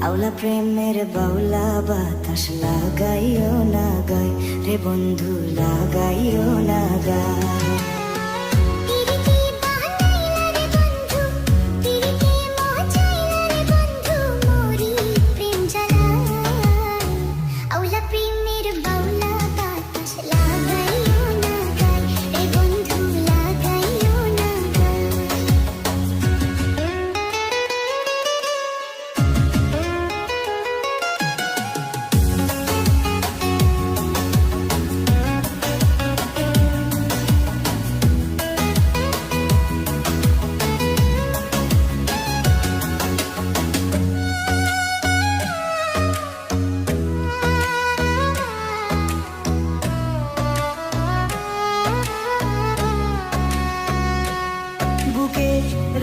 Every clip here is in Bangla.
আউলা প্রেমের বাউলা বাতাস লাগাইও না গায় রে বন্ধু, লাগাইও না গায়।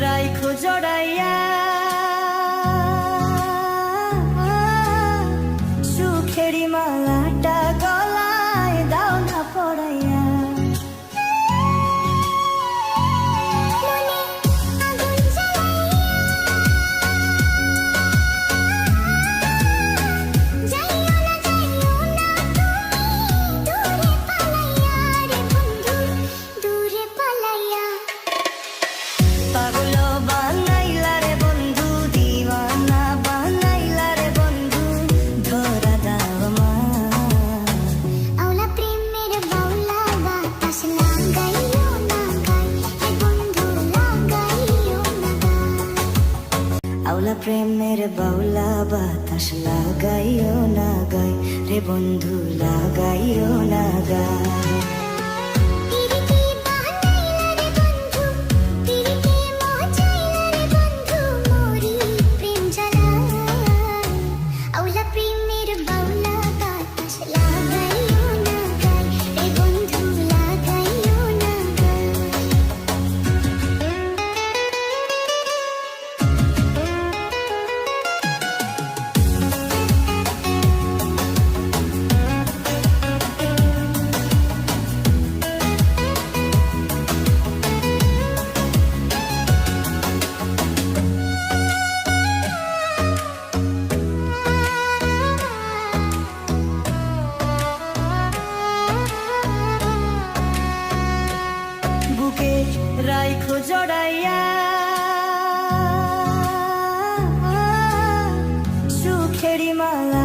রাইখো জড়াইয়া সুখেরি মালাটা গলায় দাও না পড়াইয়া। আউলা প্রেমের বাউলা বাতাস লাগাইও না গায় রে বন্ধু, লাগাইও না গায়। রাইখো জড়াইয়া সুখেরি মালা